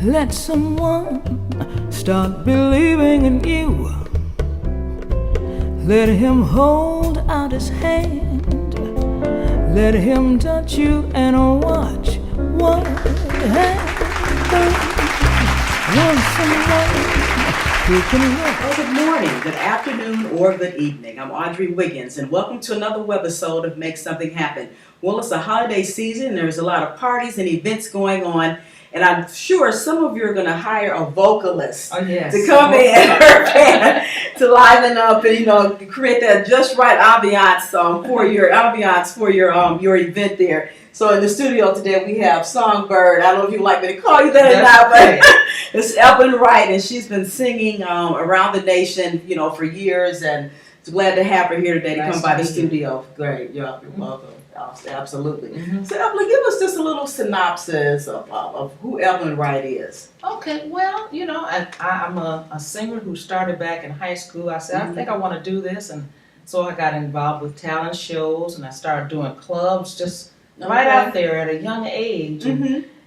Let someone start believing in you. Let him hold out his hand. Let him touch you and watch what happens. Want someone who can look. Well, good morning, good afternoon, or good evening. I'm Audrey Wiggins, and welcome to another webisode of Make Something Happen. Well, it's a holiday season. There's a lot of parties and events going on. And I'm sure some of you are going to hire a vocalist to come in to liven up and create that just right ambiance for your event there. So in the studio today we have Songbird. I don't know if you'd like me to call you that or not, but it's Evelyn Wright, and she's been singing around the nation for years, and it's glad to have her here today to come by the studio. Great, you're welcome. Absolutely. Mm-hmm. So, Evelyn, give us just a little synopsis of who Evelyn Wright is. Okay, well, I'm a singer who started back in high school. I said, I think I want to do this, and so I got involved with talent shows, and I started doing clubs just right out there at a young age.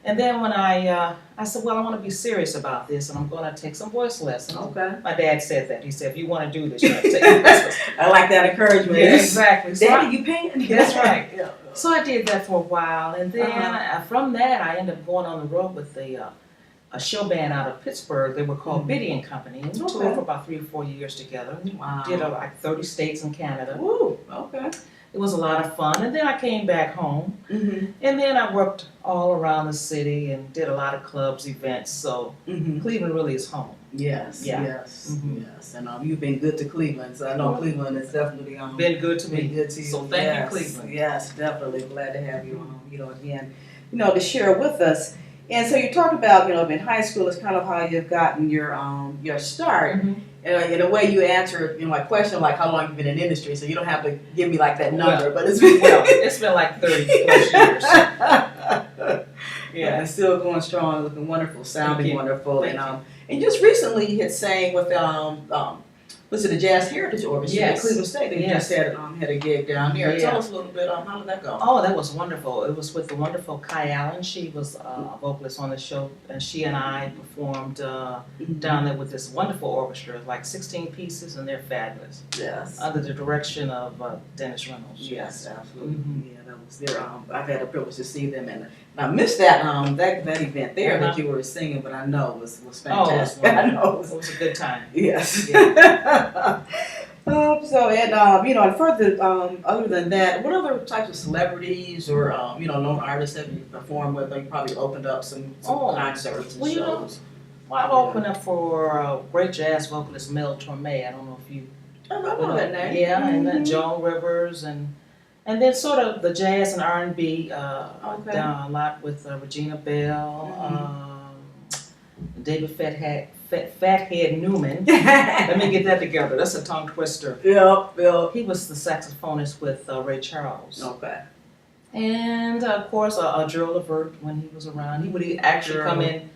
And then when I said, well, I want to be serious about this, and I'm going to take some voice lessons. Okay. My dad said that. He said, if you want to do this, you have to take lessons. I like that encouragement. Yeah, exactly. Daddy, you paying? That's right. Yeah. So I did that for a while, and then from that, I ended up going on the road with a show band out of Pittsburgh. They were called Biddy and Company, and we toured for about 3 or 4 years together. We did like 30 states in Canada. Ooh, okay. It was a lot of fun, and then I came back home, and then I worked all around the city and did a lot of clubs, events, so Cleveland really is home. Yes, yes. And you've been good to Cleveland, so I know Cleveland has definitely been good to me. Been good to you. So thank you, Cleveland. Yes, definitely. Glad to have you again, to share with us. And so you talked about, in high school, it's kind of how you've gotten your start. In a way, you answered my question, like how long you've been in the industry, so you don't have to give me like that number, but it's been like 30 plus years. Yeah, and still going strong, looking wonderful, sounding wonderful, and just recently you had sang with was it the Jazz Heritage Orchestra at Cleveland State? They just had a gig down here. Tell us a little bit how did that go? Oh, that was wonderful. It was with the wonderful Kai Allen. She was a vocalist on the show, and she and I performed down there with this wonderful orchestra, like 16 pieces, and they're fabulous. Yes. Under the direction of Dennis Reynolds. Yes, absolutely. Yeah, that was their. I've had the privilege to see them, and I missed that that event there that you were singing, but I know it was fantastic. Oh, it was a good time. Yes. Yeah. And further, other than that, what other types of celebrities or known artists have you performed with? Or you probably opened up some concerts and shows. I've opened up for great jazz vocalist Mel Torme. I don't know if you. I know that name. Yeah, and then Joan Rivers and then sort of the jazz and R&B. I've done a lot with Regina Bell, David Fathead Newman. Let me get that together. That's a tongue twister. Yep. He was the saxophonist with Ray Charles. Okay. And of course, Gerald Levert, when he was around, he would actually come in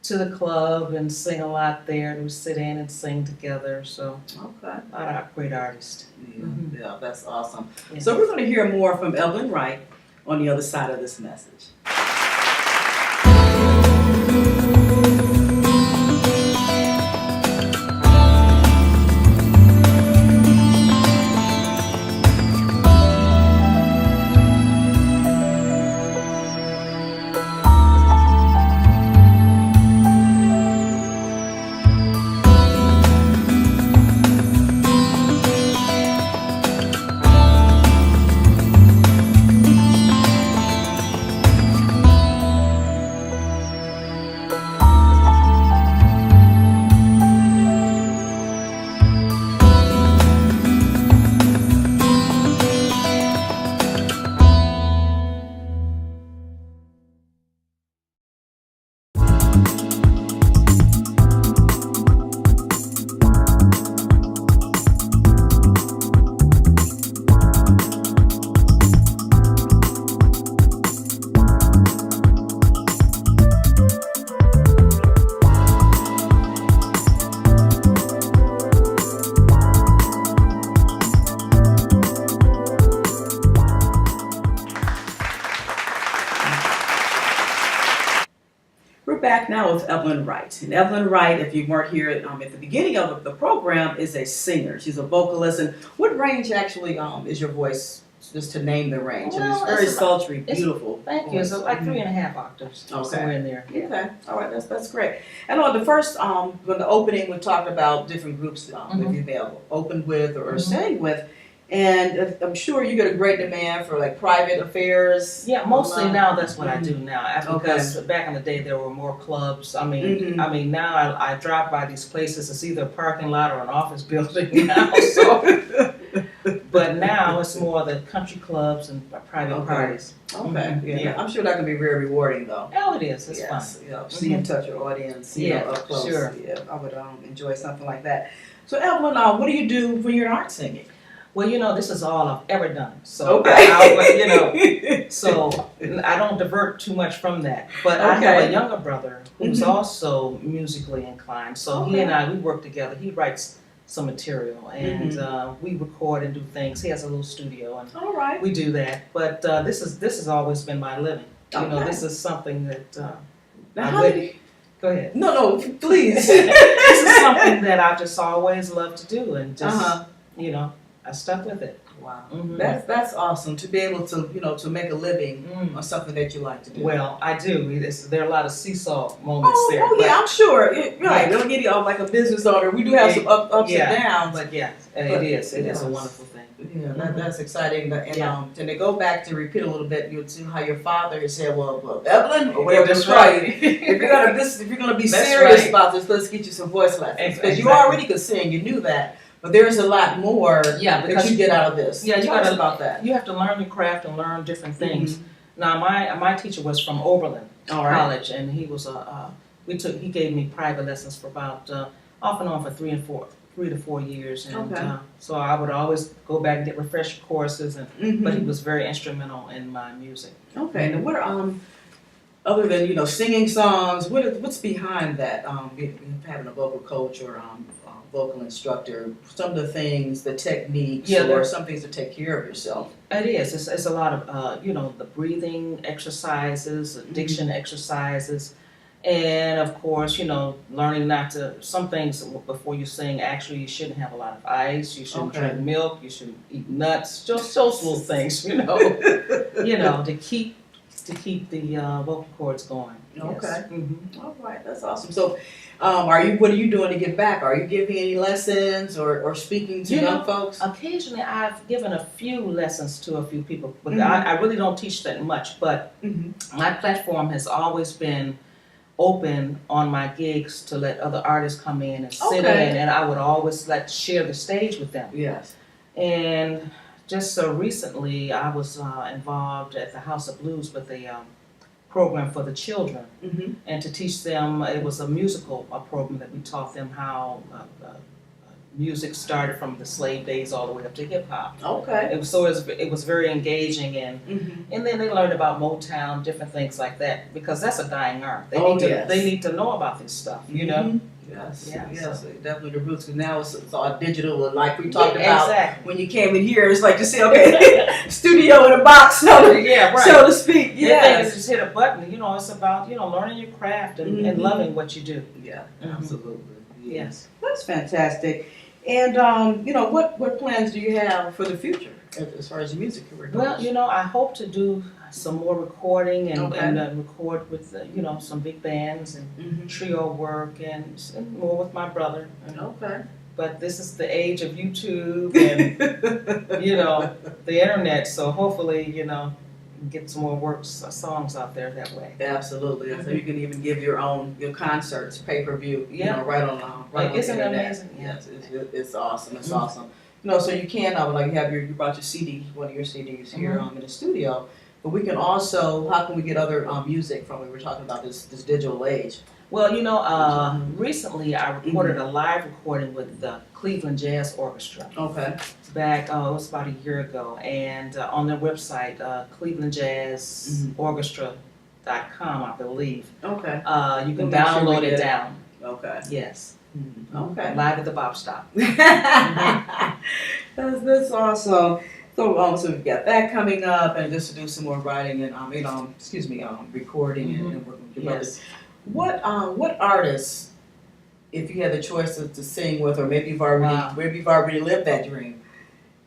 to the club and sing a lot there. We would sit in and sing together. So a lot of great artists. Yeah, that's awesome. Yeah. So we're going to hear more from Evelyn Wright on the other side of this message. with Evelyn Wright. And Evelyn Wright, if you weren't here at the beginning of the program, is a singer. She's a vocalist. And what range actually is your voice? Just to name the range. Well, And it's very sultry, beautiful. Thank you. So like 3.5 octaves, somewhere in there. Yeah. Okay, all right, that's great. And on the first, when the opening, we talked about different groups that you've opened with or sang with, and I'm sure you get a great demand for like private affairs. Yeah, mostly now that's what I do now. Because back in the day there were more clubs. I mean, now I drive by these places. It's either a parking lot or an office building now. So. But now it's more the country clubs and private parties. Okay, yeah. I'm sure that can be very rewarding though. Oh, it is. It's fun. Yeah, see and touch your audience, you know, up close. Sure. Yeah, I would enjoy something like that. So Evelyn, what do you do when you're not singing? Well, this is all I've ever done. So, so I don't divert too much from that. But I have a younger brother who's also musically inclined. So he and I, we work together. He writes some material and we record and do things. He has a little studio and we do that. But this has always been my living. This is something that go ahead. No, please. This is something that I just always loved to do and just I stuck with it. Wow, that's awesome to be able to to make a living on something that you like to do. Well, I do. There are a lot of seesaw moments there. Oh yeah, I'm sure. Right, don't get you like a business owner. We do have some ups and downs. But it is a wonderful thing. Yeah, that's exciting. And to go back to repeat a little bit, you'll see how your father said, "Well, Evelyn, or whatever that's right. If you're gonna be serious about this, let's get you some voice lessons because you already could sing. You knew that." But there's a lot more that you get out of this. Yeah, Tell us about that. You have to learn your craft and learn different things. Now, my teacher was from Oberlin College, and he was he gave me private lessons for about off and on for 3 to 4 years, and so I would always go back and get refresher courses, but he was very instrumental in my music. Okay, and what other than singing songs, what's behind that? Having a vocal coach or vocal instructor, some of the things, the techniques, or some things to take care of yourself. It is. It's a lot of the breathing exercises, diction exercises, and of course learning not to. Some things before you sing, actually you shouldn't have a lot of ice. You shouldn't drink milk. You shouldn't eat nuts. Just those little things, to keep the vocal cords going. Okay. Yes. All right, that's awesome. So, what are you doing to give back? Are you giving any lessons or speaking to young folks? Occasionally, I've given a few lessons to a few people, but I really don't teach that much. But my platform has always been open on my gigs to let other artists come in and sit in, and I would always share the stage with them. Yes. And just so recently, I was involved at the House of Blues with a program for the children, and to teach them. It was a musical program that we taught them how music started from the slave days all the way up to hip hop. Okay. It was very engaging, and then they learned about Motown, different things like that, because that's a dying art. They need to know about this stuff, Yes, definitely the roots. Because now it's all digital, and like we talked about when you came in here, it's like you say, studio in a box, so to speak. Yeah, they think it's just hit a button. It's about learning your craft and loving what you do. Yeah, absolutely. Yes, that's fantastic. And what plans do you have for the future as far as the music career goes? Well, I hope to do some more recording and record with some big bands and trio work and more with my brother. But this is the age of YouTube and the internet, so hopefully get some more songs out there that way. Absolutely. So you can even give your concerts pay-per-view right on the Isn't it internet. amazing? Yes, it's awesome. It's awesome. So you can you brought your CD, one of your CDs here in the studio. But we can also, how can we get other music from? We were talking about this digital age. Well, recently I recorded a live recording with the Cleveland Jazz Orchestra. Okay. Back, it was about a year ago, and on their website, clevelandjazzorchestra.com, I believe. Okay. You can download it down. Okay. Yes. Okay. Live at the Bop Stop. That's awesome. So we've got that coming up, and just to do some more writing and recording and working with your brother. What artists, if you had the choice to sing with, or maybe you've already lived that dream?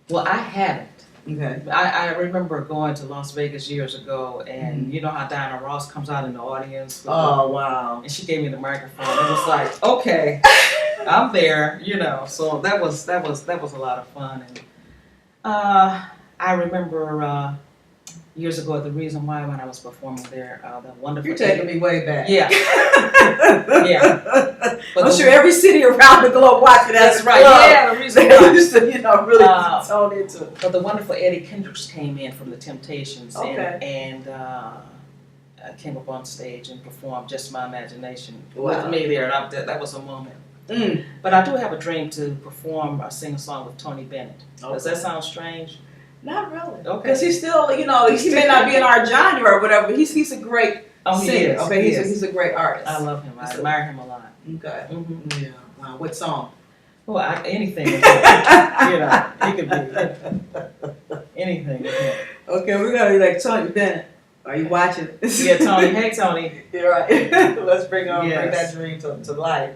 Well, I haven't. Okay. I remember going to Las Vegas years ago, and you know how Diana Ross comes out in the audience. Oh wow! And she gave me the microphone. It was like, okay, I'm there, you know. So that was a lot of fun. And I remember years ago at the Reason Why when I was performing there, the wonderful. You're taking me way back. Yeah. Yeah. But I'm sure every city around the globe watching that. That's right. Club. Yeah, the Reason Why. Used to, really tone into it. But the wonderful Eddie Kendricks came in from the Temptations, okay. and came up on stage and performed Just My Imagination Wow. with me there, and that was a moment. Mm. But I do have a dream to perform or sing a song with Tony Bennett. Okay. Does that sound strange? Not really. Okay. Because he's still, he may not be in our genre or whatever, but he's a great singer. He is. Okay, He he's a great artist. I love him. I admire him a lot. Okay. Mm-hmm. Yeah. Wow. What song? Well, anything. It could be anything. Okay, we're gonna be like Tony Bennett. Are you watching? Yeah, Tony. Hey, Tony. You're right. Let's bring Yes. that dream to life.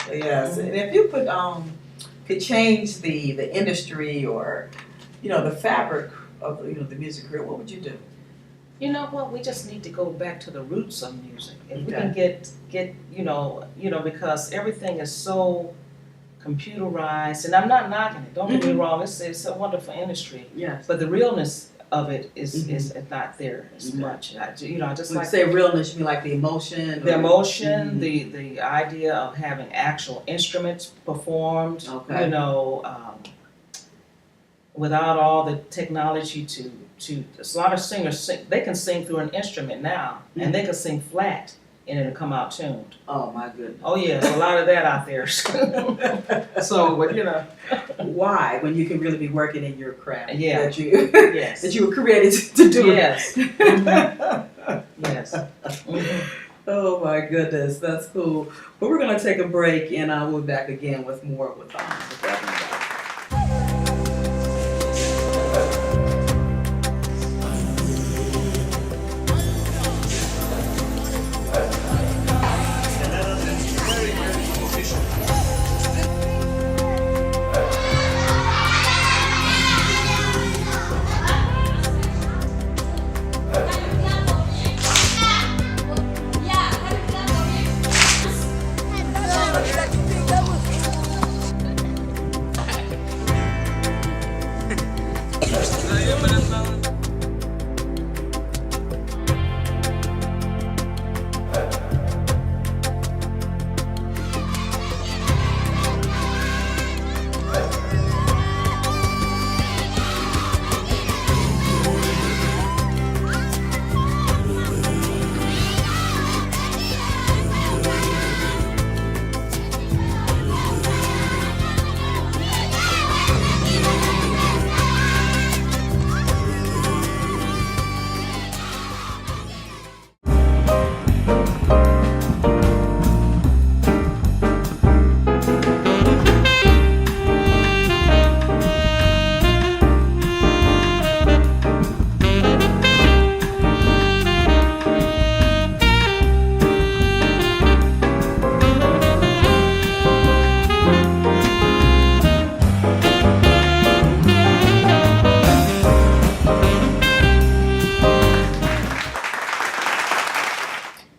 Yes. And if you could change the industry or the fabric of the music career, what would you do? You know what? We just need to go back to the roots of music. If we Okay. can get because everything is so computerized, and I'm not knocking it. Don't get me wrong. It's a wonderful industry, Yes. but the realness of it is not there as Okay. much. I just When like you say realness, you mean like the emotion? the emotion, the idea of having actual instruments performed. Okay. Without all the technology to a lot of singers they can sing through an instrument now, and they can sing flat and it'll come out tuned. Oh my goodness. Oh yeah, there's a lot of that out there. So, but Why? When you can really be working in your craft. Yeah. That you yes. that you were created to do. Yes. Mhm. Yes. Mhm. Oh my goodness, that's cool. But we're gonna take a break, and we'll be back again with more with Evelyn Wright.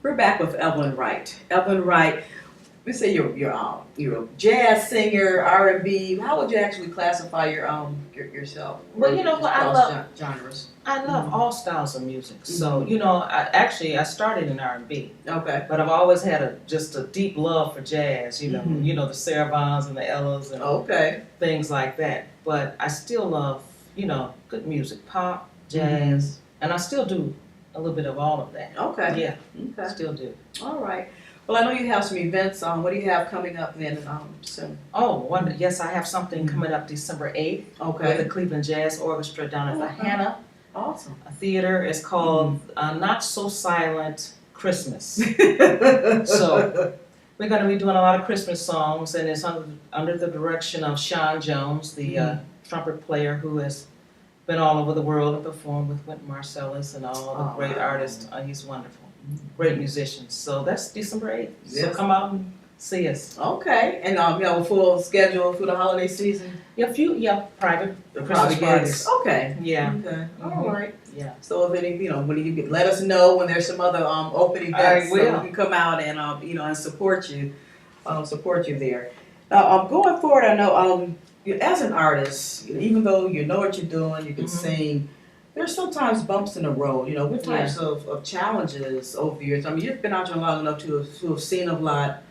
We're back with Evelyn Wright. Evelyn Wright, we say you're a jazz singer, R&B. How would you actually classify yourself? Well, you know what, I love genres. I love all styles of music. So I started in R&B, Okay. but I've always had just a deep love for jazz. The Sarah Vaughn's and the Ellas and Okay. things like that. But I still love good music, pop, jazz, and I still do a little bit of all of that. Okay. Yeah, Okay. still do. All right. Well, I know you have some events. What do you have coming up then soon? Oh, yes, I have something coming up December 8th with the Okay. Cleveland Jazz Orchestra down at the Okay. Hannah Awesome. Theater. It's called Not So Silent Christmas. So we're going to be doing a lot of Christmas songs, and it's under the direction of Sean Jones, the trumpet player who has been all over the world and performed with Wynton Marsalis and all the great artists. He's wonderful. great musicians. So that's December 8th. So Yes. come out and see us. Okay, and you have a full schedule for the holiday season? Private The Christmas private parties. gigs. Okay. Yeah. Okay. All Mhm. right. Yeah. So if any, when you get, let us know when there's some other open events, so will. we can come out and and support you there. Now, going forward, I know as an artist, even though you know what you're doing, you can Mhm. sing. There's sometimes bumps in the road. What types of challenges over the years? I mean, you've been out there long enough to have seen a lot.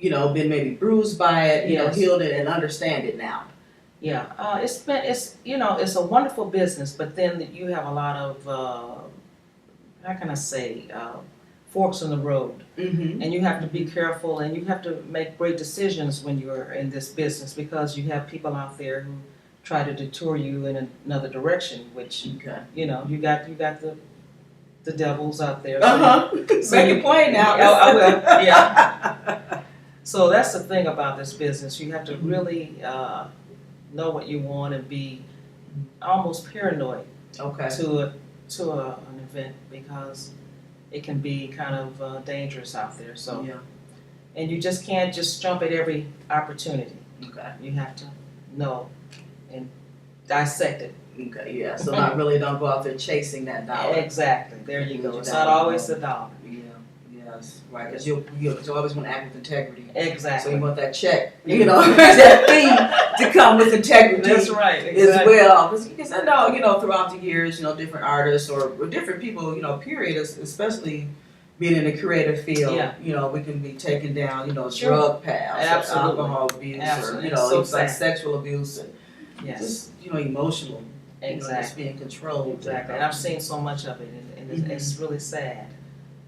Been maybe bruised by it. Yes. Healed it and understand it now. Yeah, it's a wonderful business, but then you have a lot of how can I say forks in the road, Mm-hmm. and you have to be careful, and you have to make great decisions when you're in this business because you have people out there who try to detour you in another direction, which Okay. you got the devils out there. So Make it plain now. I will. Yeah. So that's the thing about this business. You have to Mhm. really know what you want and be almost paranoid Okay. to an event because it can be kind of dangerous out there. So Yeah. and you just can't just jump at every opportunity. Okay. You have to know and dissect it. Okay. Yeah. So don't go out there chasing that dollar. Exactly. There you go. It's That not always the dollar. Yeah. Yes. Right. Because you always want to act with integrity. So Exactly. you want that check. That fee to come with integrity. That's right. As Exactly. well, because I know, throughout the years, different artists or different people, period, especially being in the creative field, Yeah. we can be taken down, Sure. drug paths, or Absolutely. alcohol abuse, Absolutely. or, It's so even like sad. sexual abuse and Yes. just, emotional, just Exactly. being controlled. Exactly. And I've seen so much of it, and it's really sad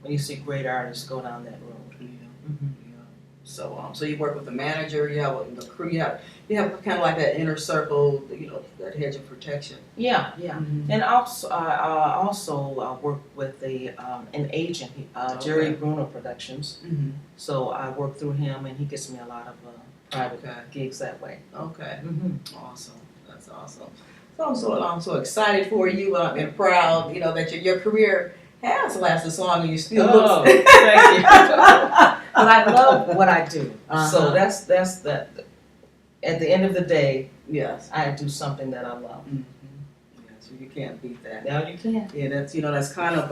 when you see great artists go down that road. Yeah. Mm-hmm. So you work with the manager, you have the crew, you have kind of like that inner circle, that hedge of protection. Yeah. Mhm. And also, I also work with an agent, Jerry Okay. Bruno Productions. Mhm. So I work through him, and he gets me a lot of private Okay. gigs that way. Okay. Mm-hmm. Awesome. That's awesome. So I'm so excited for you and proud, that your career has lasted so long and you still look. Thank you. But I love what I do. Uh-huh. So that's that. At the end of the day, Yes. I do something that I love. Mm-hmm. Yeah, so you can't beat that. Now you can. Yeah, that's kind of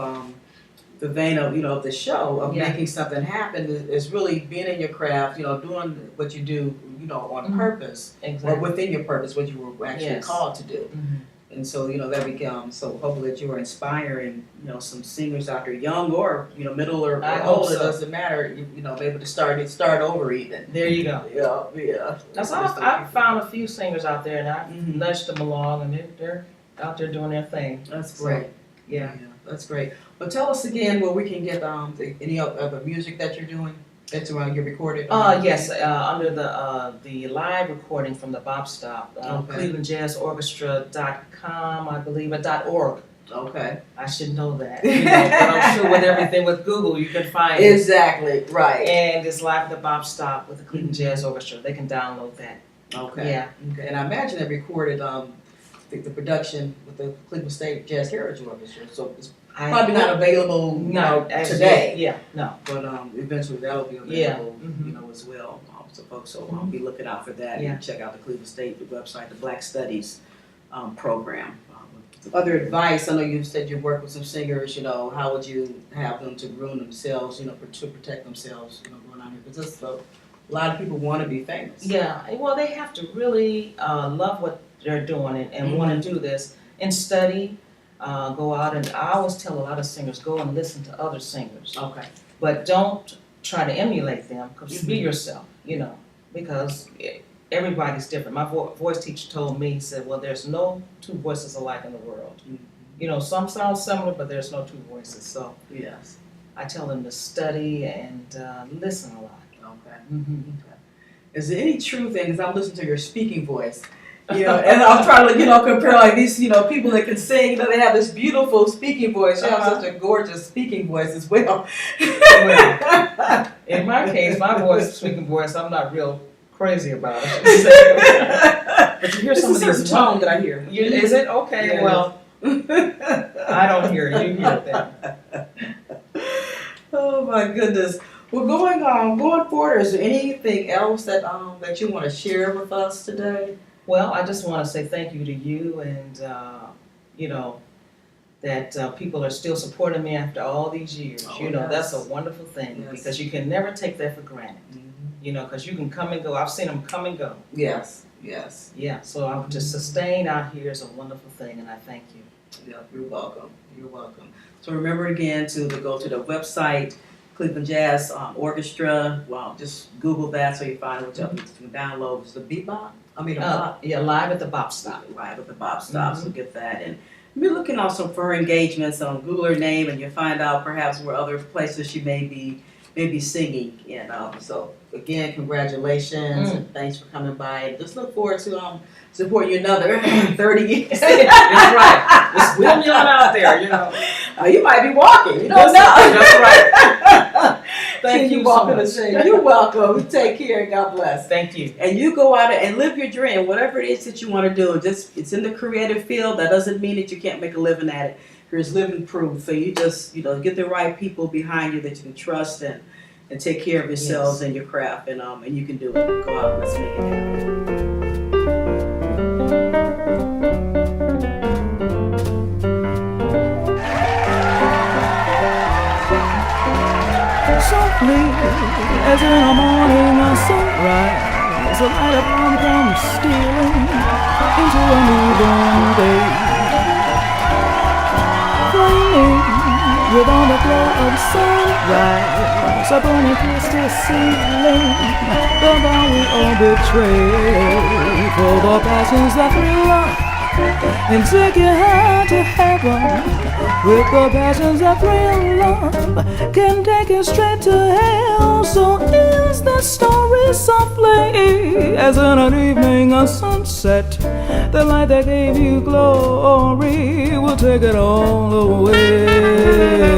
the vein of of the show of Yeah. making something happen is really being in your craft, doing what you do, on Mhm. purpose or Exactly. within your purpose, what you were actually Yes. called to do. Mhm. And so, that becomes, so hopefully that you are inspiring, some singers out there, young or, middle or I hope old, it so. doesn't matter, be able to start over even. There you go. Yeah. Now, so I've found a few singers out there, and I've Mhm. nudged them along, and they're out there doing their thing. That's So, great. Yeah. That's great. Well, tell us again where we can get any other music that you're doing. That's around you recorded. Yes, under the live recording from the Bop Stop, Okay. ClevelandJazzOrchestra.com, I believe, or .org. Okay. I should know that, but I'm sure with everything with Google you can find it. Exactly. Right. And it's live at the Bop Stop with the Cleveland Mhm. Jazz Orchestra. They can download that. Okay. Yeah. Okay. And I imagine they recorded the production with the Cleveland State Jazz Heritage Orchestra. So it's probably not available, today. Yeah, no. But eventually that'll be available, Yeah. Mhm. as well. So folks, be looking out for that. Yeah. And check out the Cleveland State website, the Black Studies program. Other advice, I know you said you work with some singers, how would you have them to groom themselves, to protect themselves, going on here? Because a lot of people want to be famous. Yeah, well, they have to really love what they're doing and want to do this and study, go out, and I always tell a lot of singers, go and listen to other singers. Okay. But don't try to emulate them, because be Mhm. yourself, because everybody's different. My voice teacher told me, he said, well, there's no two voices alike in the world. Some sound similar, but there's no two voices. So Yes. I tell them to study and listen a lot. Okay. Mm-hmm. Is there any truth in, because I'm listening to your speaking voice, and I'm trying to, compare like these, people that can sing, they have this beautiful speaking voice. You have such a gorgeous speaking voice as well. Well, in my case, my speaking voice, I'm not real crazy about it. But you hear some of It's a certain these tone that I hear. Is it? Okay, Yes. well, I don't hear it. You hear it then. Oh my goodness. Well, going forward, is there anything else that you want to share with us today? Well, I just want to say thank you to you, and you know, that people are still supporting me after all these years. Oh, You know, yes. that's a wonderful thing, Yes. because you can never take that for granted. You know, because you can come and go. I've seen them come and go. Yes, yes. Yeah, so I'm to sustain out here is a wonderful thing, and I thank you. Yeah, you're welcome. You're welcome. So remember again to go to the website, Cleveland Jazz Orchestra. Well, just Google that so you find what you can download. It's the bebop. I mean, the bop. Yeah, live at the Bop Stop. Live at the Bop Stop. So get that. And be looking also for her engagements on Google her name, and you'll find out perhaps where other places she may be singing. And so again, congratulations and thanks for coming by. And just look forward to supporting you another 30 years. That's right. Just wheel me on out there, you know. You might be walking. You don't know. That's right. Thank you so walking much. the same. You're welcome. Take care and God bless. Thank you. And you go out and live your dream, whatever it is that you want to do. Just it's in the creative field. That doesn't mean that you can't make a living at it. There's living proof. So you just get the right people behind you that you can trust and take care of yourselves and your craft, and you can do it. Go out and let's make it happen. Softly as in the morning a sunrise, a light upon comes stealing into a newborn day, flaming with all the glow of sunrise, a burning crystal ceiling, the vow we all betray, for the passions that thrill us and take you high to heaven. With the passions that thrill love can take you straight to hell. So ends the story softly as in an evening a sunset. The light that gave you glory will take it all away.